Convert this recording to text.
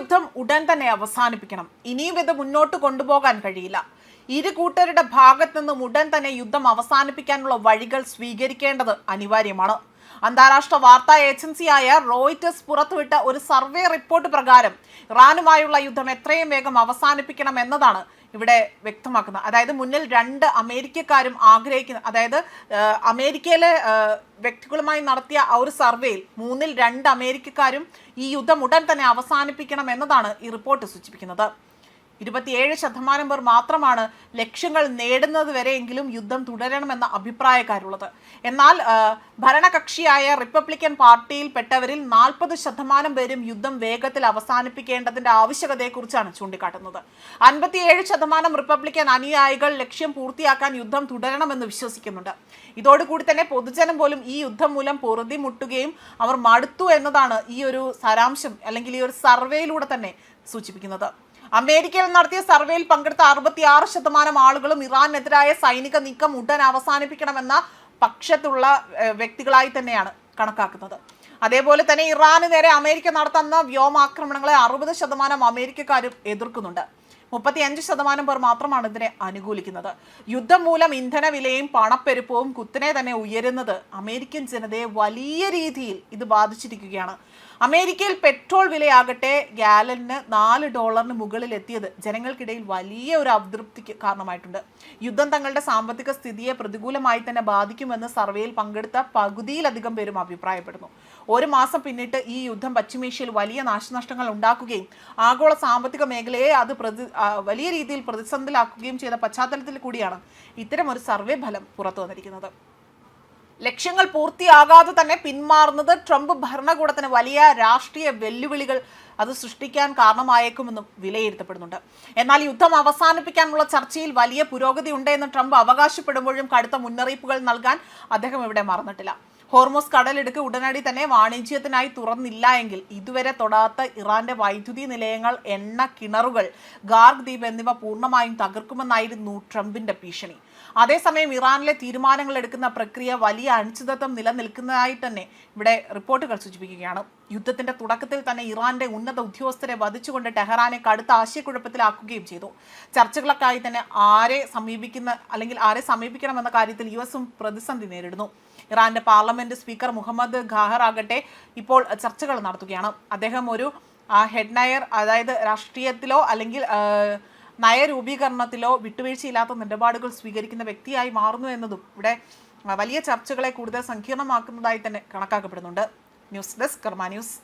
യുദ്ധം ഉടൻ തന്നെ അവസാനിപ്പിക്കണം. ഇനിയും ഇത് മുന്നോട്ട് കൊണ്ടുപോകാൻ കഴിയില്ല. ഇരു കൂട്ടരുടെ ഭാഗത്തു നിന്നും ഉടൻ തന്നെ യുദ്ധം അവസാനിപ്പിക്കാനുള്ള വഴികൾ സ്വീകരിക്കേണ്ടത് അനിവാര്യമാണ്. അന്താരാഷ്ട്ര വാർത്താ ഏജൻസിയായ റോയിറ്റേഴ്സ് പുറത്തുവിട്ട ഒരു സർവേ റിപ്പോർട്ട് പ്രകാരം ഇറാനുമായുള്ള യുദ്ധം എത്രയും വേഗം അവസാനിപ്പിക്കണം എന്നതാണ് ഇവിടെ വ്യക്തമാക്കുന്നത്. അതായത് മുന്നിൽ രണ്ട് അമേരിക്കക്കാരും ആഗ്രഹിക്കുന്ന, അതായത് അമേരിക്കയിലെ വ്യക്തികളുമായി നടത്തിയ ആ ഒരു സർവേയിൽ 2 അമേരിക്കക്കാരും ഈ യുദ്ധം ഉടൻ തന്നെ അവസാനിപ്പിക്കണം എന്നതാണ് ഈ റിപ്പോർട്ട് സൂചിപ്പിക്കുന്നത്. 27% പേർ മാത്രമാണ് ലക്ഷ്യങ്ങൾ നേടുന്നത് വരെയെങ്കിലും യുദ്ധം തുടരണമെന്ന അഭിപ്രായക്കാരുള്ളത്. എന്നാൽ ഭരണകക്ഷിയായ റിപ്പബ്ലിക്കൻ പാർട്ടിയിൽപ്പെട്ടവരിൽ 40% പേരും യുദ്ധം വേഗത്തിൽ അവസാനിപ്പിക്കേണ്ടതിന്റെ ആവശ്യകതയെക്കുറിച്ചാണ് ചൂണ്ടിക്കാട്ടുന്നത്. 57% റിപ്പബ്ലിക്കൻ അനുയായികൾ ലക്ഷ്യം പൂർത്തിയാക്കാൻ യുദ്ധം തുടരണമെന്ന് വിശ്വസിക്കുന്നുണ്ട്. ഇതോടുകൂടി തന്നെ പൊതുജനം പോലും ഈ യുദ്ധം മൂലം പൊറുതിമുട്ടുകയും അവർ മടുത്തു എന്നതാണ് ഈ ഒരു സാരാംശം അല്ലെങ്കിൽ ഈ ഒരു സർവേയിലൂടെ തന്നെ സൂചിപ്പിക്കുന്നത്. അമേരിക്കയിൽ നടത്തിയ സർവേയിൽ പങ്കെടുത്ത 66% ആളുകളും ഇറാനെതിരായ സൈനിക നീക്കം ഉടൻ അവസാനിപ്പിക്കണമെന്ന പക്ഷത്തുള്ള വ്യക്തികളായി തന്നെയാണ് കണക്കാക്കുന്നത്. അതേപോലെ തന്നെ ഇറാന് നേരെ അമേരിക്ക നടത്തുന്ന വ്യോമാക്രമണങ്ങളെ 60% അമേരിക്കക്കാരും എതിർക്കുന്നുണ്ട്. 35% പേർ മാത്രമാണ് ഇതിനെ അനുകൂലിക്കുന്നത്. യുദ്ധം മൂലം ഇന്ധന വിലയും പണപ്പെരുപ്പവും കുത്തനെ തന്നെ ഉയരുന്നത് അമേരിക്കൻ ജനതയെ വലിയ രീതിയിൽ ഇത് ബാധിച്ചിരിക്കുകയാണ്. അമേരിക്കയിൽ പെട്രോൾ വിലയാകട്ടെ ഗാലന് $4 മുകളിൽ എത്തിയത് ജനങ്ങൾക്കിടയിൽ വലിയ ഒരു അതൃപ്തിക്ക് കാരണമായിട്ടുണ്ട്. യുദ്ധം തങ്ങളുടെ സാമ്പത്തിക സ്ഥിതിയെ പ്രതികൂലമായി തന്നെ ബാധിക്കുമെന്ന് സർവേയിൽ പങ്കെടുത്ത പകുതിയിലധികം പേരും അഭിപ്രായപ്പെടുന്നു. ഒരു മാസം പിന്നിട്ട് ഈ യുദ്ധം പശ്ചിമേഷ്യയിൽ വലിയ നാശനഷ്ടങ്ങൾ ഉണ്ടാക്കുകയും ആഗോള സാമ്പത്തിക മേഖലയെ അത് വലിയ രീതിയിൽ പ്രതിസന്ധിയിലാക്കുകയും ചെയ്ത പശ്ചാത്തലത്തിൽ കൂടിയാണ് ഇത്തരം ഒരു സർവേ ഫലം പുറത്തു വന്നിരിക്കുന്നത്. ലക്ഷ്യങ്ങൾ പൂർത്തിയാകാതെ തന്നെ പിന്മാറുന്നത് ട്രംപ് ഭരണകൂടത്തിന് വലിയ രാഷ്ട്രീയ വെല്ലുവിളികൾ അത് സൃഷ്ടിക്കാൻ കാരണമായേക്കുമെന്നും വിലയിരുത്തപ്പെടുന്നുണ്ട്. എന്നാൽ യുദ്ധം അവസാനിപ്പിക്കാനുള്ള ചർച്ചയിൽ വലിയ പുരോഗതി ഉണ്ട് എന്ന് ട്രംപ് അവകാശപ്പെടുമ്പോഴും കടുത്ത മുന്നറിയിപ്പുകൾ നൽകാൻ അദ്ദേഹം ഇവിടെ മറന്നിട്ടില്ല. ഹോർമോസ് കടലിടുക്ക് ഉടനടി തന്നെ വാണിജ്യത്തിനായി തുറന്നില്ല എങ്കിൽ ഇതുവരെ തൊടാത്ത ഇറാന്റെ വൈദ്യുതി നിലയങ്ങൾ, എണ്ണ കിണറുകൾ, ഗാർഗ് ദ്വീപ് എന്നിവ പൂർണ്ണമായും തകർക്കുമെന്നായിരുന്നു ട്രംപിന്റെ ഭീഷണി. അതേസമയം ഇറാനിലെ തീരുമാനങ്ങൾ എടുക്കുന്ന പ്രക്രിയ വലിയ അനിശ്ചിതത്വം നിലനിൽക്കുന്നതായി തന്നെ ഇവിടെ റിപ്പോർട്ടുകൾ സൂചിപ്പിക്കുകയാണ്. യുദ്ധത്തിന്റെ തുടക്കത്തിൽ തന്നെ ഇറാന്റെ ഉന്നത ഉദ്യോഗസ്ഥരെ വധിച്ചുകൊണ്ട് ടെഹ്റാനെ കടുത്ത ആശയക്കുഴപ്പത്തിലാക്കുകയും ചെയ്തു. ചർച്ചകൾക്കായി തന്നെ ആരെ സമീപിക്കണമെന്ന കാര്യത്തിൽ യുഎസും പ്രതിസന്ധി നേരിടുന്നു. ഇറാന്റെ പാർലമെന്റ് സ്പീക്കർ മുഹമ്മദ് ഖാഹർ ആകട്ടെ ഇപ്പോൾ ചർച്ചകൾ നടത്തുകയാണ്. അദ്ദേഹം ഒരു ഹെഡ് നയർ, അതായത് രാഷ്ട്രീയത്തിലോ അല്ലെങ്കിൽ നയരൂപീകരണത്തിലോ വിട്ടുവീഴ്ചയില്ലാത്ത നിലപാടുകൾ സ്വീകരിക്കുന്ന വ്യക്തിയായി മാറുന്നു എന്നതും ഇവിടെ വലിയ ചർച്ചകളെ കൂടുതൽ സങ്കീർണമാക്കുന്നതായി തന്നെ കണക്കാക്കപ്പെടുന്നുണ്ട്. ന്യൂസ് ഡെസ്ക് കർമ്മ ന്യൂസ്.